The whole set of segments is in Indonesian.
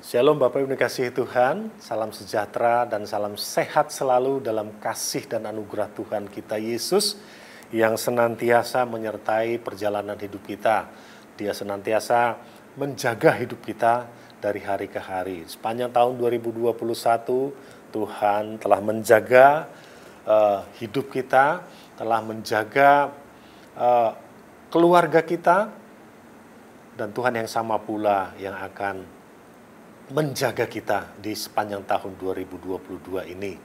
Shalom Bapak Ibu dikasihi Tuhan, salam sejahtera dan salam sehat selalu dalam kasih dan anugerah Tuhan kita Yesus yang senantiasa menyertai perjalanan hidup kita. Dia senantiasa menjaga hidup kita dari hari ke hari. Sepanjang tahun 2021 Tuhan telah menjaga hidup kita, telah menjaga keluarga kita, dan Tuhan yang sama pula yang akan menjaga kita di sepanjang tahun 2022 ini.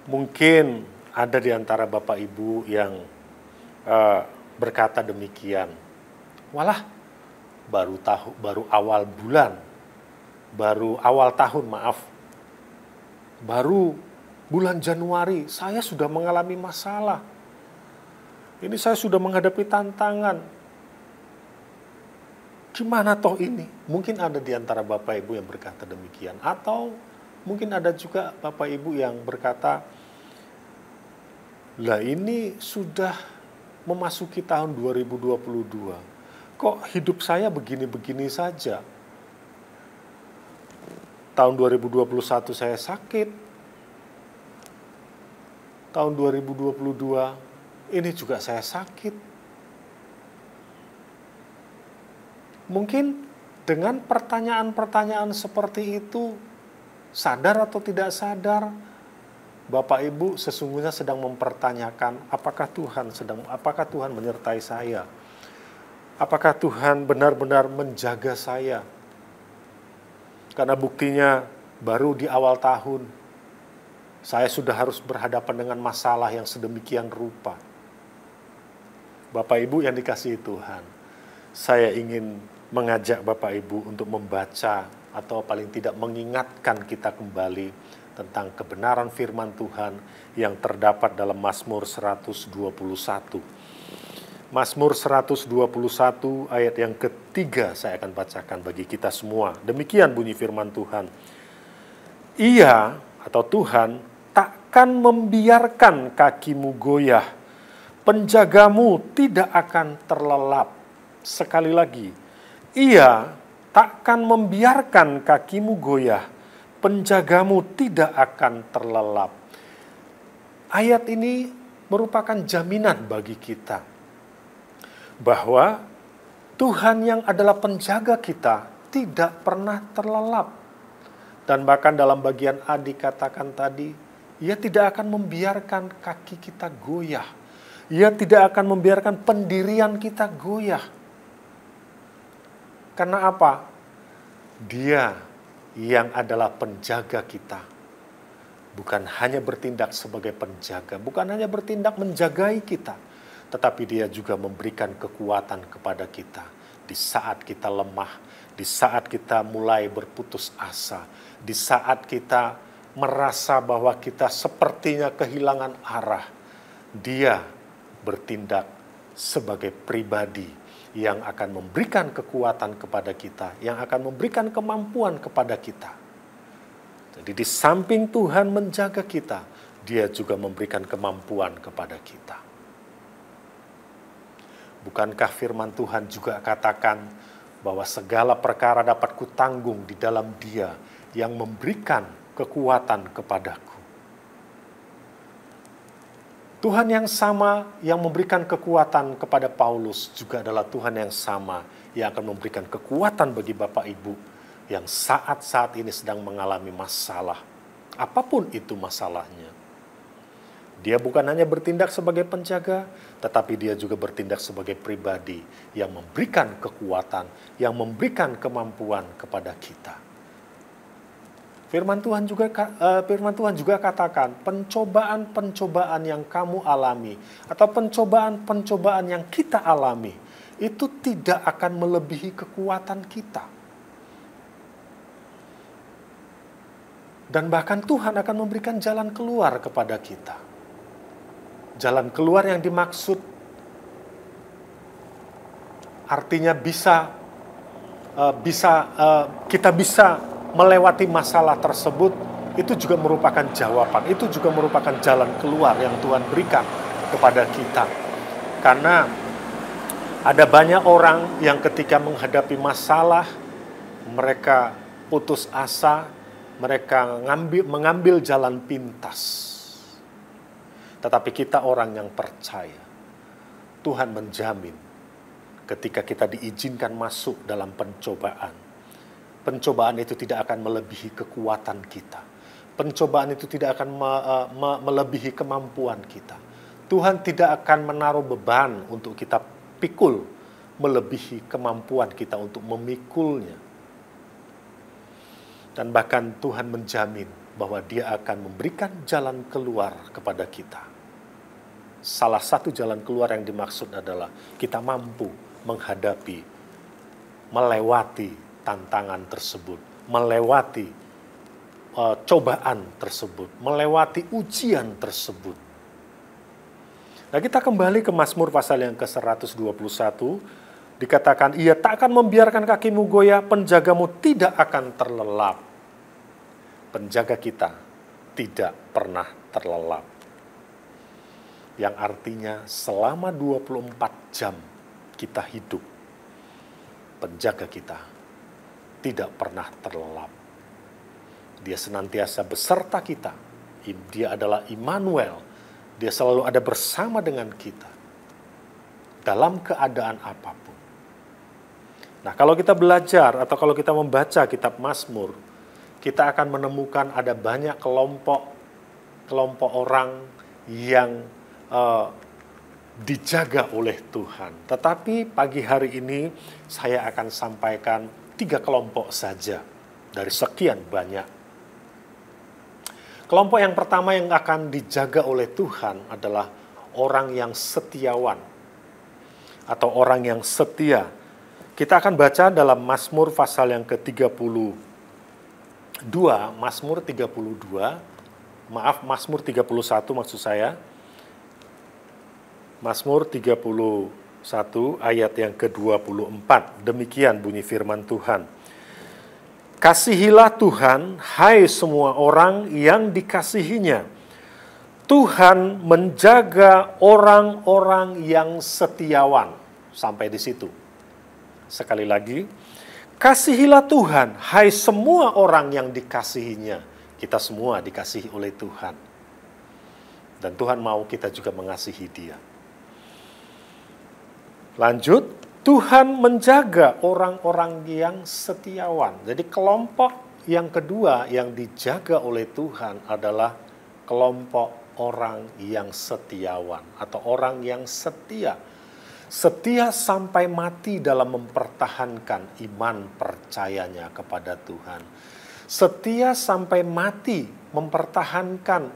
Mungkin ada di antara Bapak Ibu yang berkata demikian, walah baru awal bulan, baru awal tahun baru bulan Januari saya sudah mengalami masalah. Ini saya sudah menghadapi tantangan. Gimana toh ini? Mungkin ada di antara Bapak Ibu yang berkata demikian. Atau mungkin ada juga Bapak Ibu yang berkata, lah ini sudah memasuki tahun 2022. Kok hidup saya begini-begini saja? Tahun 2021 saya sakit. Tahun 2022 ini juga saya sakit. Mungkin dengan pertanyaan-pertanyaan seperti itu, sadar atau tidak sadar, Bapak Ibu sesungguhnya sedang mempertanyakan apakah Tuhan menyertai saya? Apakah Tuhan benar-benar menjaga saya? Karena buktinya baru di awal tahun, saya sudah harus berhadapan dengan masalah yang sedemikian rupa. Bapak Ibu yang dikasihi Tuhan, saya ingin mengajak Bapak Ibu untuk membaca atau paling tidak mengingatkan kita kembali tentang kebenaran firman Tuhan yang terdapat dalam Mazmur 121. Mazmur 121 ayat yang ketiga saya akan bacakan bagi kita semua. Demikian bunyi firman Tuhan. Ia atau Tuhan takkan membiarkan kakimu goyah, penjagamu tidak akan terlelap. Sekali lagi, Ia takkan membiarkan kakimu goyah, penjagamu tidak akan terlelap. Ayat ini merupakan jaminan bagi kita bahwa Tuhan yang adalah penjaga kita tidak pernah terlelap. Dan bahkan dalam bagian A dikatakan tadi, Ia tidak akan membiarkan kaki kita goyah. Ia tidak akan membiarkan pendirian kita goyah. Karena apa? Dia yang adalah penjaga kita. Bukan hanya bertindak sebagai penjaga, bukan hanya bertindak menjagai kita, tetapi dia juga memberikan kekuatan kepada kita di saat kita lemah, di saat kita mulai berputus asa, di saat kita merasa bahwa kita sepertinya kehilangan arah. Dia bertindak sebagai pribadi yang akan memberikan kekuatan kepada kita, yang akan memberikan kemampuan kepada kita. Jadi di samping Tuhan menjaga kita, Dia juga memberikan kemampuan kepada kita. Bukankah firman Tuhan juga katakan bahwa segala perkara dapat kutanggung di dalam Dia yang memberikan kekuatan kepadaku. Tuhan yang sama yang memberikan kekuatan kepada Paulus juga adalah Tuhan yang sama yang akan memberikan kekuatan bagi Bapak Ibu yang saat-saat ini sedang mengalami masalah. Apapun itu masalahnya. Dia bukan hanya bertindak sebagai penjaga, tetapi dia juga bertindak sebagai pribadi yang memberikan kekuatan, yang memberikan kemampuan kepada kita. Firman Tuhan juga katakan, pencobaan-pencobaan yang kamu alami atau pencobaan-pencobaan yang kita alami itu tidak akan melebihi kekuatan kita. Dan bahkan Tuhan akan memberikan jalan keluar kepada kita. Jalan keluar yang dimaksud artinya kita bisa melewati masalah tersebut, itu juga merupakan jawaban, itu juga merupakan jalan keluar yang Tuhan berikan kepada kita. Karena ada banyak orang yang ketika menghadapi masalah, mereka putus asa, mereka mengambil jalan pintas. Tetapi kita orang yang percaya, Tuhan menjamin ketika kita diizinkan masuk dalam pencobaan, pencobaan itu tidak akan melebihi kekuatan kita. Pencobaan itu tidak akan melebihi kemampuan kita. Tuhan tidak akan menaruh beban untuk kita pikul melebihi kemampuan kita untuk memikulnya. Dan bahkan Tuhan menjamin bahwa Dia akan memberikan jalan keluar kepada kita. Salah satu jalan keluar yang dimaksud adalah kita mampu menghadapi, melewati tantangan tersebut, melewati cobaan tersebut, melewati ujian tersebut. Nah, kita kembali ke Mazmur pasal yang ke-121, dikatakan, Ia tak akan membiarkan kakimu goyah, penjagamu tidak akan terlelap. Penjaga kita tidak pernah terlelap. Yang artinya selama 24 jam kita hidup, penjaga kita tidak pernah terlelap. Dia senantiasa beserta kita. Dia adalah Immanuel. Dia selalu ada bersama dengan kita dalam keadaan apapun. Nah, kalau kita belajar atau kalau kita membaca kitab Mazmur, kita akan menemukan ada banyak kelompok orang yang dijaga oleh Tuhan. Tetapi pagi hari ini saya akan sampaikan 3 kelompok saja dari sekian banyak. Kelompok yang pertama yang akan dijaga oleh Tuhan adalah orang yang setiawan atau orang yang setia. Kita akan baca dalam Mazmur pasal yang ke-32, Mazmur 31 maksud saya. Mazmur 31 ayat yang ke-24. Demikian bunyi firman Tuhan. Kasihilah Tuhan, hai semua orang yang dikasihinya. Tuhan menjaga orang-orang yang setiawan. Sampai di situ. Sekali lagi, kasihilah Tuhan, hai semua orang yang dikasihinya. Kita semua dikasihi oleh Tuhan. Dan Tuhan mau kita juga mengasihi Dia. Lanjut. Tuhan menjaga orang-orang yang setiawan. Jadi kelompok yang kedua yang dijaga oleh Tuhan adalah kelompok orang yang setiawan atau orang yang setia. Setia sampai mati dalam mempertahankan iman percayanya kepada Tuhan. Setia sampai mati mempertahankan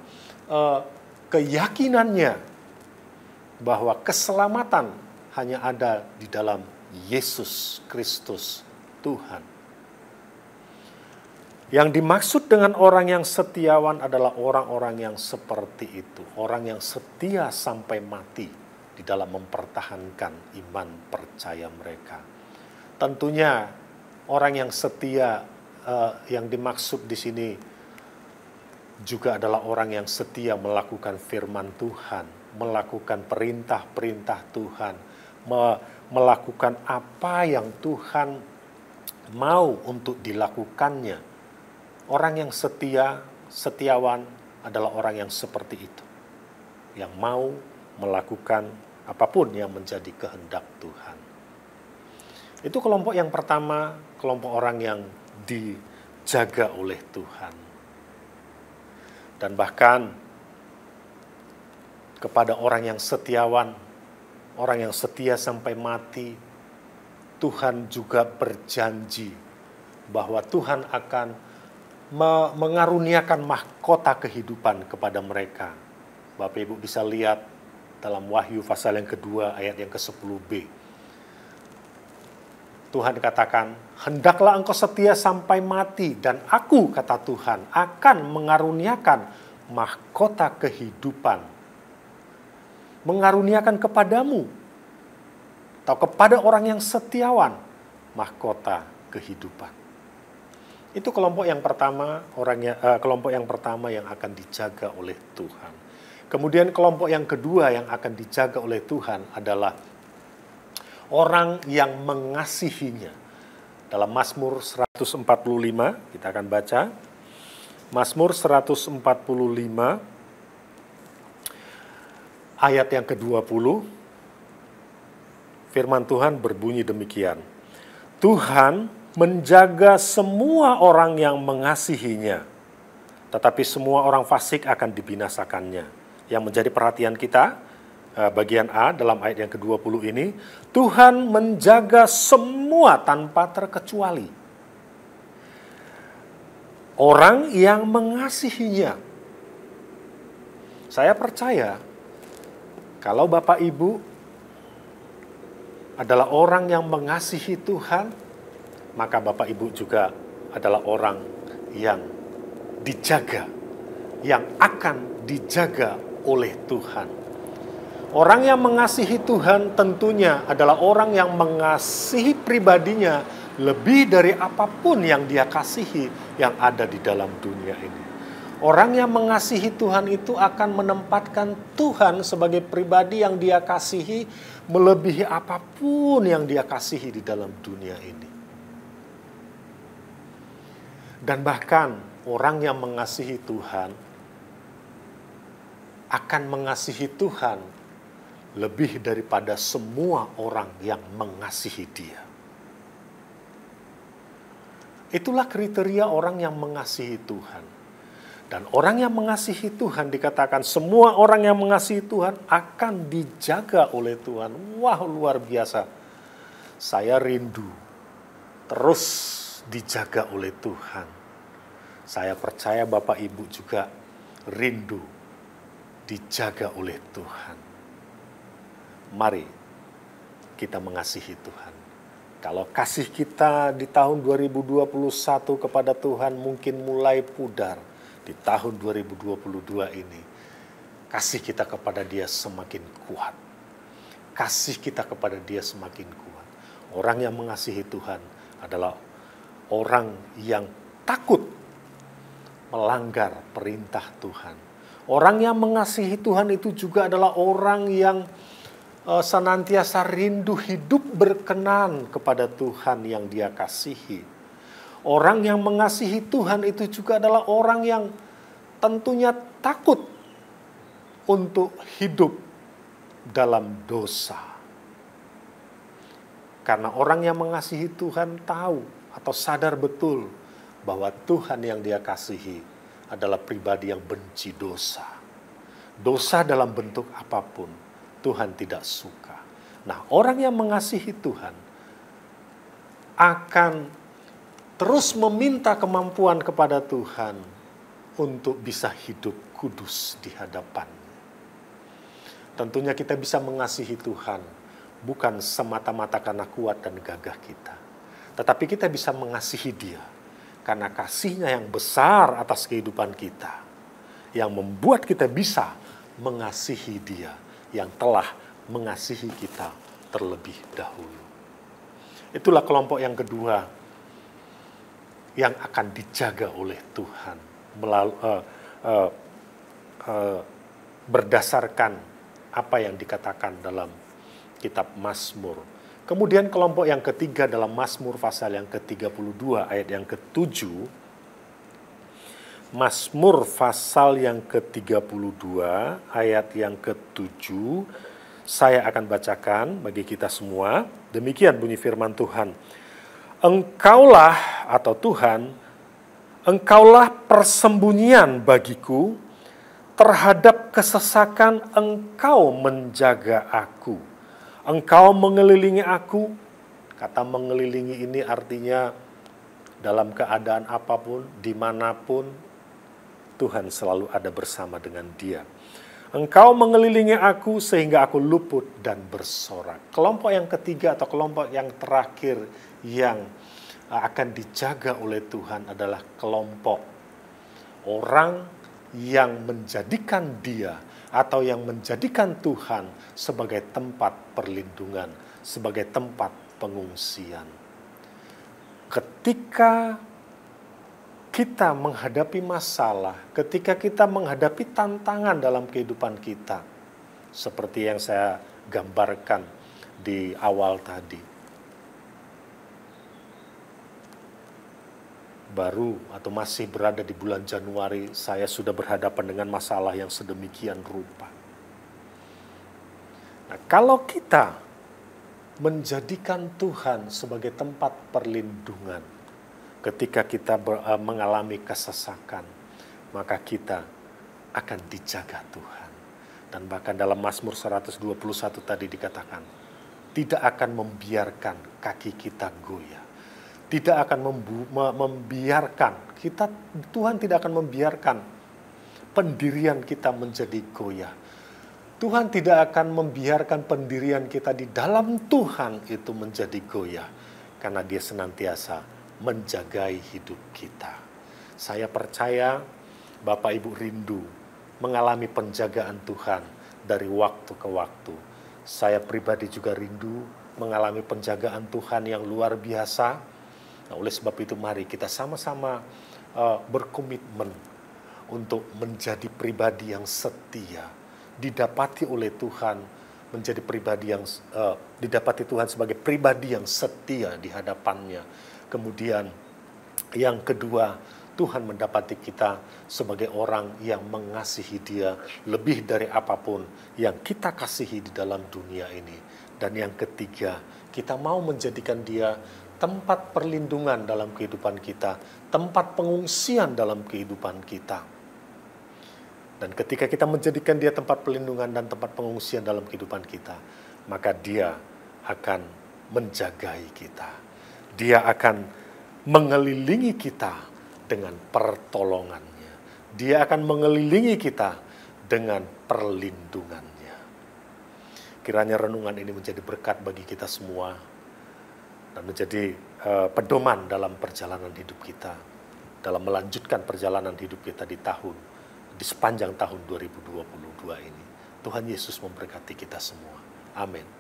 keyakinannya bahwa keselamatan hanya ada di dalam Yesus Kristus Tuhan. Yang dimaksud dengan orang yang setiawan adalah orang-orang yang seperti itu. Orang yang setia sampai mati di dalam mempertahankan iman percaya mereka. Tentunya orang yang setia yang dimaksud di sini juga adalah orang yang setia melakukan firman Tuhan, melakukan perintah-perintah Tuhan, melakukan apa yang Tuhan mau untuk dilakukannya. Orang yang setiawan adalah orang yang seperti itu. Yang mau melakukan apapun yang menjadi kehendak Tuhan. Itu kelompok yang pertama, kelompok orang yang dijaga oleh Tuhan. Dan bahkan kepada orang yang setiawan, orang yang setia sampai mati, Tuhan juga berjanji bahwa Tuhan akan mengaruniakan mahkota kehidupan kepada mereka. Bapak Ibu bisa lihat dalam Wahyu pasal yang kedua ayat yang ke-10b. Tuhan katakan, hendaklah engkau setia sampai mati, dan aku, kata Tuhan, akan mengaruniakan mahkota kehidupan. Mengaruniakan kepadamu atau kepada orang yang setiawan mahkota kehidupan. Itu kelompok yang pertama, kelompok yang pertama yang akan dijaga oleh Tuhan. Kemudian kelompok yang kedua yang akan dijaga oleh Tuhan adalah orang yang mengasihinya. Dalam Mazmur 119 145, kita akan baca. Mazmur 145, ayat yang ke-20, firman Tuhan berbunyi demikian. Tuhan menjaga semua orang yang mengasihinya, tetapi semua orang fasik akan dibinasakannya. Yang menjadi perhatian kita, bagian A dalam ayat yang ke-20 ini, Tuhan menjaga semua tanpa terkecuali. Orang yang mengasihinya. Saya percaya, kalau Bapak Ibu adalah orang yang mengasihi Tuhan, maka Bapak Ibu juga adalah orang yang dijaga, yang akan dijaga oleh Tuhan. Orang yang mengasihi Tuhan tentunya adalah orang yang mengasihi pribadinya lebih dari apapun yang dia kasihi yang ada di dalam dunia ini. Orang yang mengasihi Tuhan itu akan menempatkan Tuhan sebagai pribadi yang dia kasihi melebihi apapun yang dia kasihi di dalam dunia ini. Dan bahkan orang yang mengasihi Tuhan akan mengasihi Tuhan lebih daripada semua orang yang mengasihi Dia. Itulah kriteria orang yang mengasihi Tuhan. Dan orang yang mengasihi Tuhan dikatakan semua orang yang mengasihi Tuhan akan dijaga oleh Tuhan. Wah, luar biasa. Saya rindu terus dijaga oleh Tuhan. Saya percaya Bapak Ibu juga rindu dijaga oleh Tuhan. Mari kita mengasihi Tuhan. Kalau kasih kita di tahun 2021 kepada Tuhan mungkin mulai pudar, di tahun 2022 ini, kasih kita kepada Dia semakin kuat. Kasih kita kepada Dia semakin kuat. Orang yang mengasihi Tuhan adalah orang yang takut melanggar perintah Tuhan. Orang yang mengasihi Tuhan itu juga adalah orang yang senantiasa rindu hidup berkenan kepada Tuhan yang dia kasihi. Orang yang mengasihi Tuhan itu juga adalah orang yang tentunya takut untuk hidup dalam dosa. Karena orang yang mengasihi Tuhan tahu atau sadar betul bahwa Tuhan yang dia kasihi adalah pribadi yang benci dosa. Dosa dalam bentuk apapun, Tuhan tidak suka. Nah, orang yang mengasihi Tuhan akan terus meminta kemampuan kepada Tuhan untuk bisa hidup kudus di hadapan-Nya. Tentunya kita bisa mengasihi Tuhan bukan semata-mata karena kuat dan gagah kita, tetapi kita bisa mengasihi Dia karena kasih-Nya yang besar atas kehidupan kita, yang membuat kita bisa mengasihi Dia yang telah mengasihi kita terlebih dahulu. Itulah kelompok yang kedua yang akan dijaga oleh Tuhan berdasarkan apa yang dikatakan dalam kitab Mazmur. Kemudian kelompok yang ketiga dalam Mazmur pasal yang ke-32 ayat yang ke-7. Mazmur pasal yang ke-32 ayat yang ke-7. Saya akan bacakan bagi kita semua. Demikian bunyi firman Tuhan. Engkaulah atau Tuhan, Engkaulah persembunyian bagiku, terhadap kesesakan Engkau menjaga aku. Engkau mengelilingi aku. Kata mengelilingi ini artinya dalam keadaan apapun, dimanapun, Tuhan selalu ada bersama dengan dia. Engkau mengelilingi aku sehingga aku luput dan bersorak. Kelompok yang ketiga atau kelompok yang terakhir yang akan dijaga oleh Tuhan adalah kelompok orang yang menjadikan Dia atau yang menjadikan Tuhan sebagai tempat perlindungan, sebagai tempat pengungsian. Ketika kita menghadapi masalah, ketika kita menghadapi tantangan dalam kehidupan kita, seperti yang saya gambarkan di awal tadi, baru atau masih berada di bulan Januari, saya sudah berhadapan dengan masalah yang sedemikian rupa. Nah, kalau kita menjadikan Tuhan sebagai tempat perlindungan ketika kita mengalami kesesakan, maka kita akan dijaga Tuhan. Dan bahkan dalam Mazmur 121 tadi dikatakan, tidak akan membiarkan kaki kita goyah. Tidak akan membiarkan kita, Tuhan tidak akan membiarkan pendirian kita menjadi goyah. Tuhan tidak akan membiarkan pendirian kita di dalam Tuhan itu menjadi goyah, karena Dia senantiasa menjagai hidup kita. Saya percaya Bapak Ibu rindu mengalami penjagaan Tuhan dari waktu ke waktu. Saya pribadi juga rindu mengalami penjagaan Tuhan yang luar biasa. Nah, oleh sebab itu mari kita sama-sama berkomitmen untuk menjadi pribadi yang setia, didapati oleh Tuhan, menjadi pribadi yang didapati Tuhan sebagai pribadi yang setia di hadapannya. Kemudian yang kedua, Tuhan mendapati kita sebagai orang yang mengasihi Dia lebih dari apapun yang kita kasihi di dalam dunia ini. Dan yang ketiga, kita mau menjadikan Dia tempat perlindungan dalam kehidupan kita, tempat pengungsian dalam kehidupan kita. Dan ketika kita menjadikan Dia tempat perlindungan dan tempat pengungsian dalam kehidupan kita, maka Dia akan menjagai kita. Dia akan mengelilingi kita dengan pertolongannya. Dia akan mengelilingi kita dengan perlindungannya. Kiranya renungan ini menjadi berkat bagi kita semua dan menjadi pedoman dalam perjalanan hidup kita, dalam melanjutkan perjalanan hidup kita di sepanjang tahun 2022 ini. Tuhan Yesus memberkati kita semua. Amin.